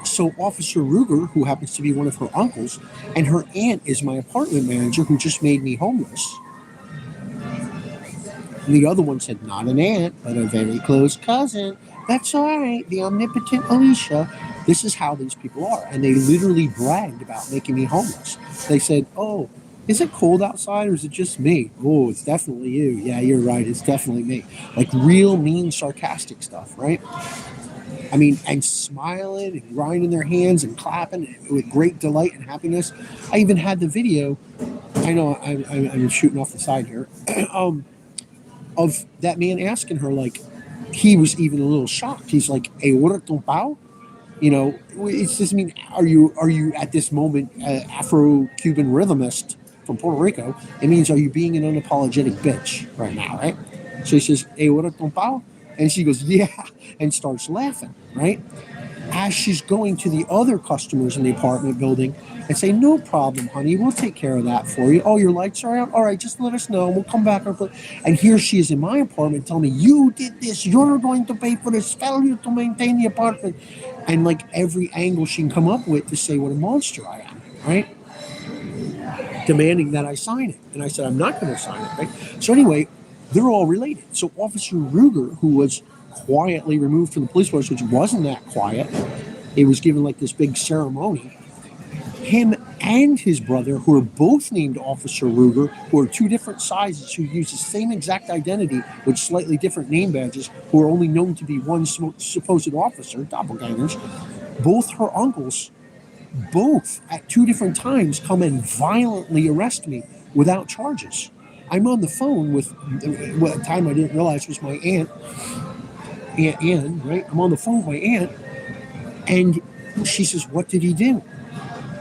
Speaker 1: so Officer Ruger, who happens to be one of her uncles, and her aunt is my apartment manager who just made me homeless. And the other one said, not an aunt, but a very close cousin. That's all right, the omnipotent Alicia. This is how these people are. And they literally bragged about making me homeless. They said, oh, is it cold outside or is it just me? Oh, it's definitely you. Yeah, you're right. It's definitely me. Like real mean, sarcastic stuff, right? I mean, and smiling and grinding their hands and clapping with great delight and happiness. I even had the video. I know I'm shooting off the side here. Of that man asking her, like, he was even a little shocked. He's like, "Hey, what ton pao?" You know, it doesn't mean are you at this moment Afro-Cuban rhythmist from Puerto Rico? It means are you being an unapologetic bitch right now, right? So he says, "Hey, what ton pao?" And she goes, "Yeah," and starts laughing, right? As she's going to the other customers in the apartment building and say, "No problem, honey, we'll take care of that for you. Oh, your lights are out? All right, just let us know. We'll come back." And here she is in my apartment telling me, "You did this. You're going to pay for this failure to maintain the apartment." And like every angle she can come up with to say what a monster I am, right? Demanding that I sign it. And I said, "I'm not going to sign it," right? So anyway, they're all related. So Officer Ruger, who was quietly removed from the police force, which wasn't that quiet, it was given like this big ceremony. Him and his brother, who are both named Officer Ruger, who are two different sizes, who use the same exact identity with slightly different name badges, who are only known to be one supposed officer, doppelgangers, both her uncles, both at two different times come and violently arrest me without charges. I'm on the phone with what at the time I didn't realize was my Aunt Ann, right? I'm on the phone with my aunt, and she says, "What did he do?"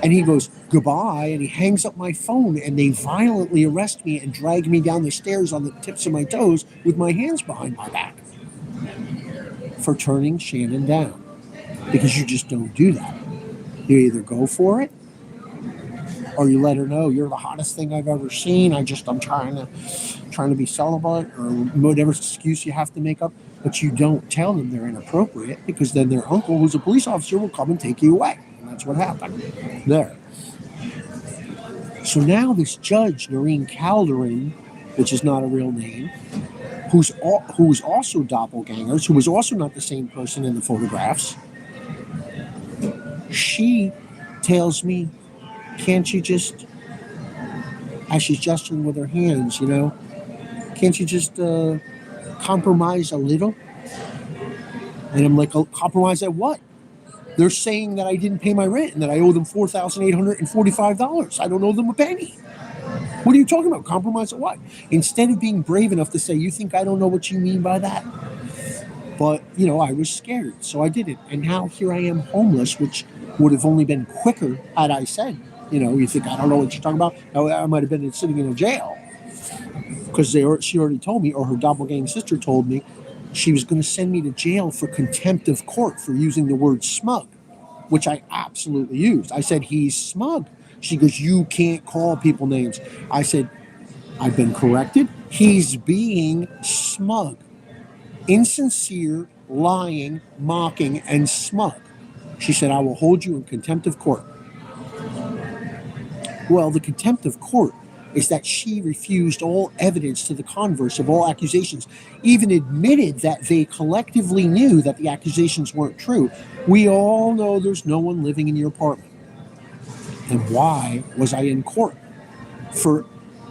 Speaker 1: And he goes, "Goodbye," and he hangs up my phone, and they violently arrest me and drag me down the stairs on the tips of my toes with my hands behind my back for turning Shannon down. Because you just don't do that. You either go for it or you let her know you're the hottest thing I've ever seen. I'm trying to be celibate or whatever excuse you have to make up. But you don't tell them they're inappropriate because then their uncle, who's a police officer, will come and take you away. And that's what happened there. So now this judge, Noreen Calderon, which is not a real name, who's also doppelgangers, who was also not the same person in the photographs, she tells me, "Can't you just," as she's gesturing with her hands, "can't you just compromise a little?" And I'm like, "Oh, compromise at what? They're saying that I didn't pay my rent and that I owe them $4,845. I don't owe them a penny. What are you talking about? Compromise at what?" Instead of being brave enough to say, "You think I don't know what you mean by that?" But, I was scared, so I did it. And now here I am homeless, which would have only been quicker had I said, you think I don't know what you're talking about. I might have been sitting in a jail because she already told me, or her doppelganger sister told me, she was going to send me to jail for contempt of court for using the word smug, which I absolutely used. I said, "He's smug." She goes, "You can't call people names." I said, "I've been corrected. He's being smug. Insincere, lying, mocking, and smug." She said, "I will hold you in contempt of court." Well, the contempt of court is that she refused all evidence to the converse of all accusations, even admitted that they collectively knew that the accusations weren't true. We all know there's no one living in your apartment. And why was I in court? For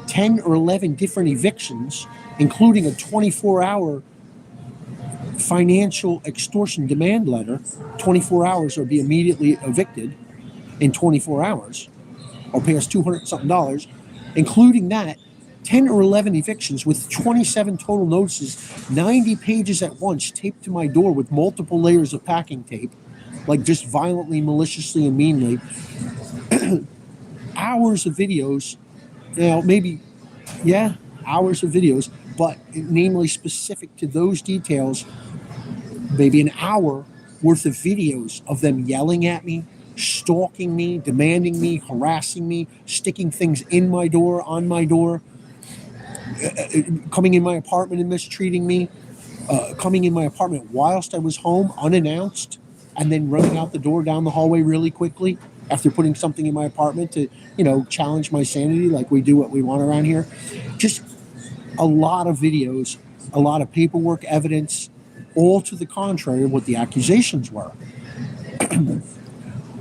Speaker 1: 10 or 11 different evictions, including a 24-hour financial extortion demand letter, 24 hours or be immediately evicted in 24 hours, or pay us $200-something, including that, 10 or 11 evictions with 27 total notices, 90 pages at once taped to my door with multiple layers of packing tape, like just violently, maliciously, and meanly. Hours of videos, hours of videos, but namely specific to those details, maybe an hour worth of videos of them yelling at me, stalking me, demanding me, harassing me, sticking things in my door, on my door, coming in my apartment and mistreating me, coming in my apartment whilst I was home unannounced, and then running out the door down the hallway really quickly after putting something in my apartment to, challenge my sanity like we do what we want around here. Just a lot of videos, a lot of paperwork, evidence, all to the contrary of what the accusations were.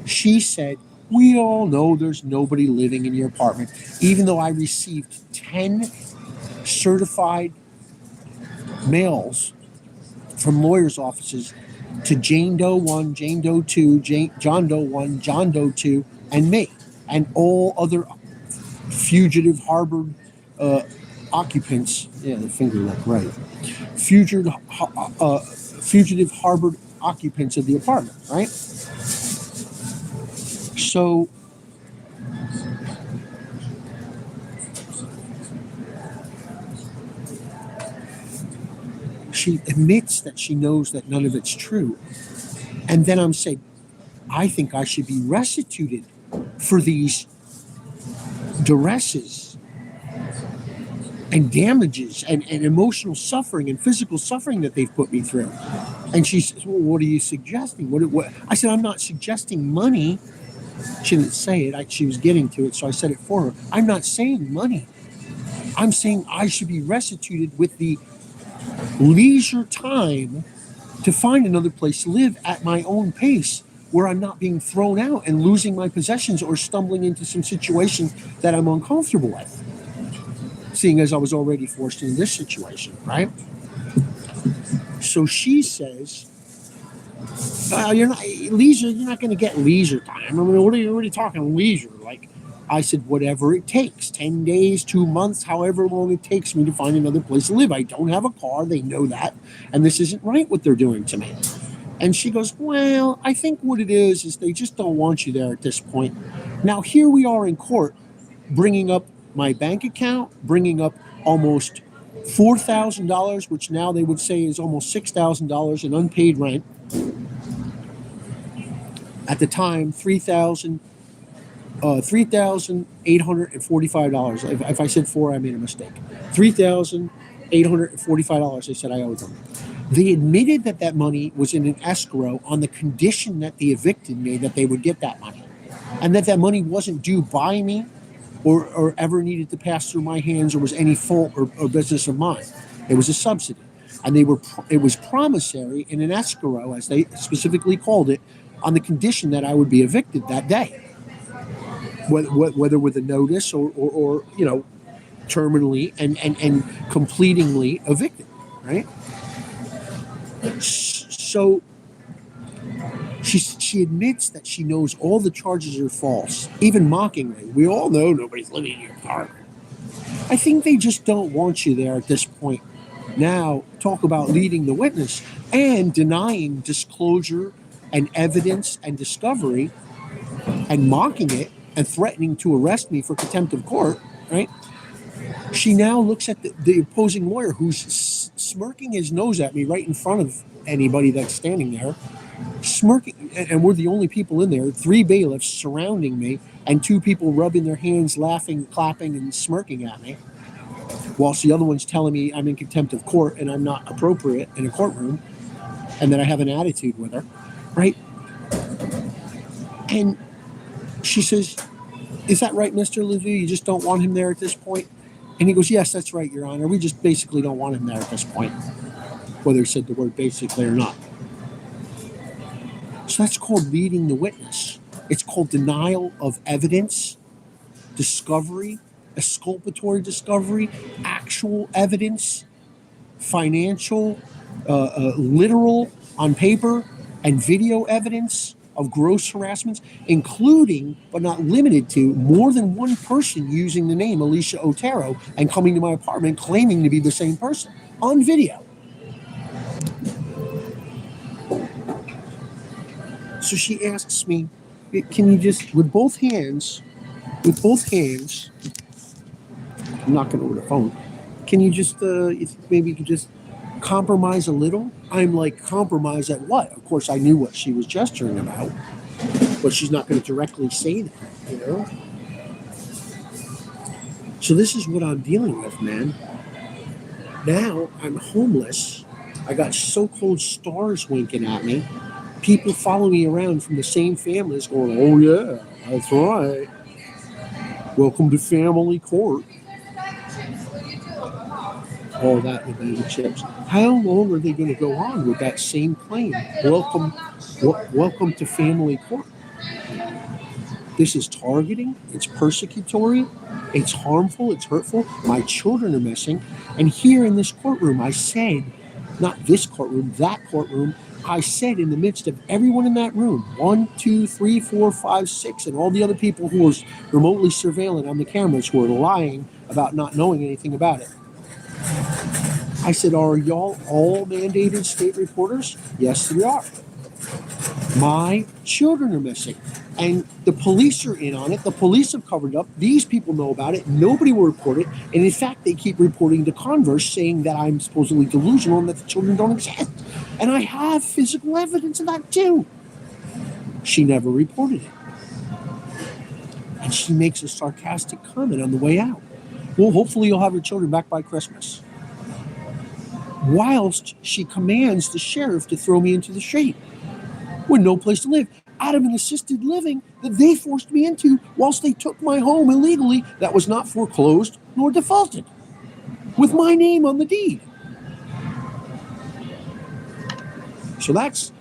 Speaker 1: She said We all know there's nobody living in your apartment, even though I received 10 certified mails from lawyers' offices to Jane Doe 1, Jane Doe 2, John Doe 1, John Doe 2, and me, and all other fugitive harbored occupants. Yeah, the finger looked right. Fugitive harbored occupants of the apartment, right? So she admits that she knows that none of it's true. And then I'm saying, I think I should be restituted for these duresses and damages and emotional suffering and physical suffering that they've put me through. And she says, well, what are you suggesting? What? I said, I'm not suggesting money. She didn't say it. She was getting to it, so I said it for her. I'm not saying money. I'm saying I should be restituted with the leisure time to find another place to live at my own pace, where I'm not being thrown out and losing my possessions or stumbling into some situation that I'm uncomfortable with, seeing as I was already forced into this situation, right? So she says, you're not leisure. You're not going to get leisure time. I mean, what are you talking leisure? Like, I said, whatever it takes, 10 days, 2 months, however long it takes me to find another place to live. I don't have a car. They know that. And this isn't right what they're doing to me. And she goes, well, I think what it is they just don't want you there at this point. Now, here we are in court, bringing up my bank account, bringing up almost $4,000, which now they would say is almost $6,000 in unpaid rent. At the time, $3,845. If I said four, I made a mistake. $3,845. They said I owed them. They admitted that money was in an escrow on the condition that they evicted me, that they would get that money, and that money wasn't due by me or ever needed to pass through my hands or was any fault or business of mine. It was a subsidy, and it was promissory in an escrow, as they specifically called it, on the condition that I would be evicted that day, whether with a notice or terminally and completingly evicted, right? So she admits that she knows all the charges are false, even mockingly. We all know nobody's living in your apartment. I think they just don't want you there at this point. Now, talk about leading the witness and denying disclosure and evidence and discovery and mocking it and threatening to arrest me for contempt of court, right? She now looks at the opposing lawyer, who's smirking his nose at me right in front of anybody that's standing there, smirking, and we're the only people in there, 3 bailiffs surrounding me, and 2 people rubbing their hands, laughing, clapping, and smirking at me, whilst the other one's telling me I'm in contempt of court and I'm not appropriate in a courtroom, and that I have an attitude with her, right? And she says, is that right, Mr. LeVue? You just don't want him there at this point? And he goes, yes, that's right, Your Honor. We just basically don't want him there at this point, whether he said the word basically or not. So that's called leading the witness. It's called denial of evidence, discovery, exculpatory discovery, actual evidence, financial, literal on paper, and video evidence of gross harassments, including, but not limited to, more than one person using the name Alicia Otero and coming to my apartment claiming to be the same person on video. So she asks me, can you just, with both hands, I'm knocking over the phone, can you just, maybe you could just compromise a little? I'm like, compromise at what? Of course, I knew what she was gesturing about, but she's not going to directly say that, you know? So this is what I'm dealing with, man. Now I'm homeless. I got so-called stars winking at me. People follow me around from the same families going, oh yeah, that's right. Welcome to family court. All that would be the chips. How long are they going to go on with that same claim? Welcome to family court. This is targeting, it's persecutory, it's harmful, it's hurtful. My children are missing. And here in this courtroom, I said, not this courtroom, that courtroom, I said in the midst of everyone in that room, 1, 2, 3, 4, 5, 6, and all the other people who were remotely surveilling on the cameras who were lying about not knowing anything about it. I said, are y'all all mandated state reporters? Yes, we are. My children are missing. And the police are in on it. The police have covered up. These people know about it. Nobody will report it. And in fact, they keep reporting to Converse saying that I'm supposedly delusional and that the children don't exist. And I have physical evidence of that too. She never reported it. And she makes a sarcastic comment on the way out. Well, hopefully you'll have your children back by Christmas. Whilst she commands the sheriff to throw me into the street with no place to live, out of an assisted living that they forced me into whilst they took my home illegally that was not foreclosed nor defaulted, with my name on the deed. So that's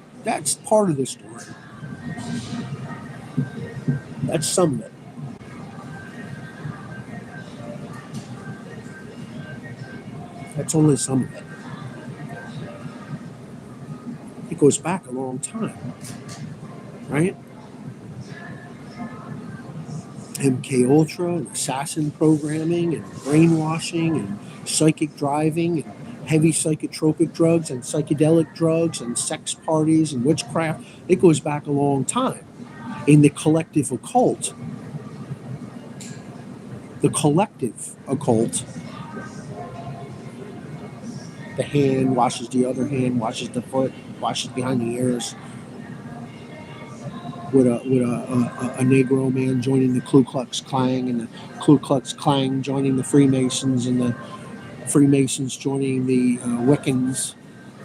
Speaker 1: part of the story. That's some of it. That's only some of it. It goes back a long time, right? MK Ultra and assassin programming and brainwashing and psychic driving and heavy psychotropic drugs and psychedelic drugs and sex parties and witchcraft. It goes back a long time. In the collective occult, the hand washes the other hand, washes the foot, washes behind the ears. With a Negro man joining the Ku Klux Klan, and the Ku Klux Klan joining the Freemasons, and the Freemasons joining the Wiccans.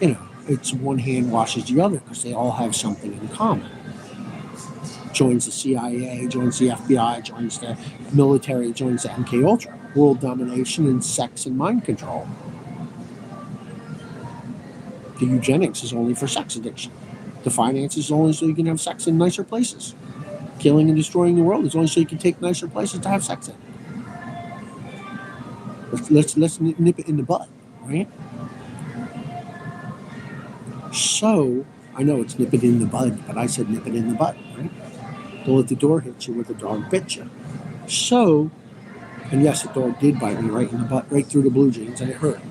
Speaker 1: You know, it's one hand washes the other because they all have something in common. Joins the CIA, joins the FBI, joins the military, joins the MK Ultra. World domination and sex and mind control. The eugenics is only for sex addiction. The finances is only so you can have sex in nicer places. Killing and destroying the world is only so you can take nicer places to have sex in. Let's nip it in the bud, right? So, I know it's nip it in the bud, but I said nip it in the bud, right? Don't let the door hit you where the dog bit you. So, and yes, the dog did bite me right in the butt, right through the blue jeans, and it hurt.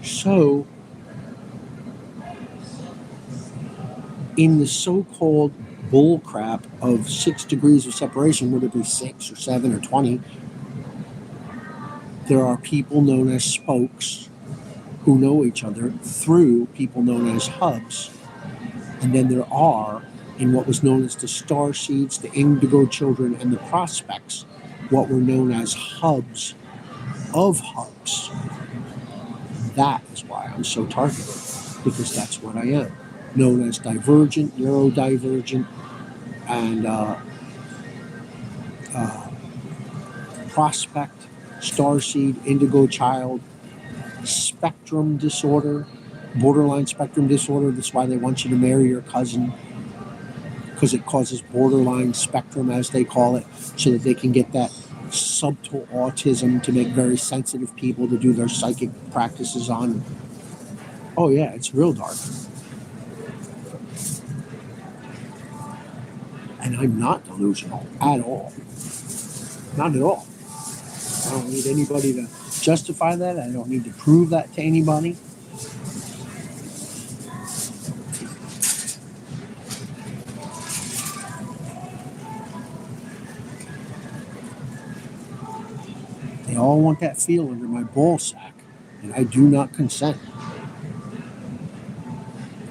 Speaker 1: So, in the so-called bull crap of 6 degrees of separation, whether it be 6 or 7 or 20, there are people known as spokes who know each other through people known as hubs. And then there are, in what was known as the star seeds, the indigo children, and the prospects, what were known as hubs of hubs. That is why I'm so targeted, because that's what I am. Known as divergent, neurodivergent, and prospect, starseed, indigo child, spectrum disorder, borderline spectrum disorder. That's why they want you to marry your cousin, because it causes borderline spectrum, as they call it, so that they can get that subtle autism to make very sensitive people to do their psychic practices on. Oh yeah, it's real dark. And I'm not delusional at all. Not at all. I don't need anybody to justify that. I don't need to prove that to anybody. They all want that feel under my ball sack, and I do not consent.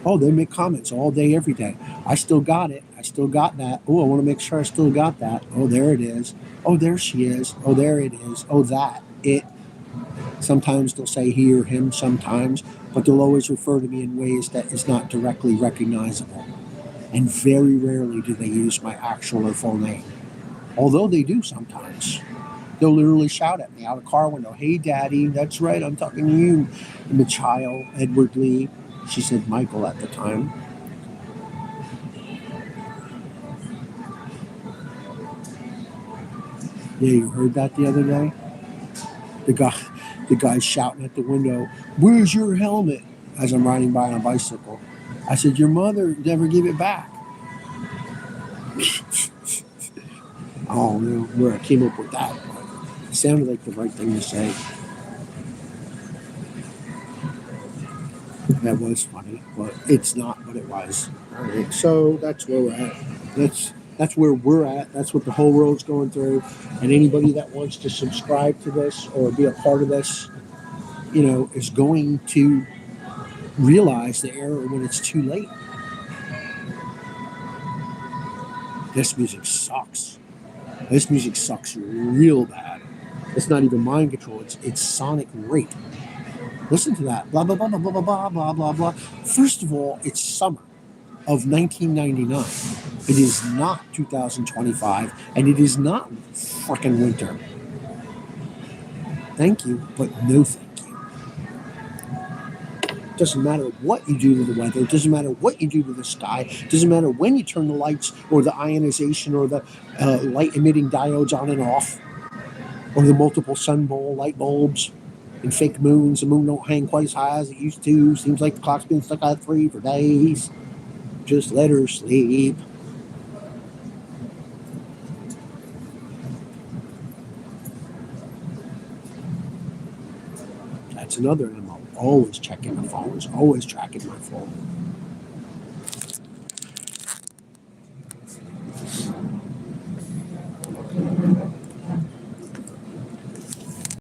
Speaker 1: Oh, they make comments all day, every day. I still got it. I still got that. Oh, I want to make sure I still got that. Oh, there it is. Oh, there she is. Oh, there it is. Oh, that. It. Sometimes they'll say he or him sometimes, but they'll always refer to me in ways that is not directly recognizable. And very rarely do they use my actual or full name. Although they do sometimes. They'll literally shout at me out a car window, "Hey, Daddy, that's right, I'm talking to you." And the child, Edward Lee, she said Michael at the time. Yeah, you heard that the other day? The guy, the guy shouting at the window, "Where's your helmet?" As I'm riding by on a bicycle. I said, "Your mother never gave it back." I don't know where I came up with that. It sounded like the right thing to say. That was funny, but it's not what it was. All right, so that's where we're at. That's where we're at. That's what the whole world's going through. And anybody that wants to subscribe to this or be a part of this, is going to realize the error when it's too late. This music sucks. This music sucks real bad. It's not even mind control. It's sonic rape. Listen to that. Blah blah blah blah blah blah blah blah blah. First of all, it's summer of 1999. It is not 2025, and it is not freaking winter. Thank you, but no thank you. It doesn't matter what you do to the weather. It doesn't matter what you do to the sky. It doesn't matter when you turn the lights or the ionization or the light emitting diodes on and off, or the multiple sun bowl light bulbs and fake moons. The moon don't hang quite as high as it used to. Seems like the clock's been stuck at 3 for days. Just let her sleep. That's another MO. Always checking the phones. Always tracking my phone.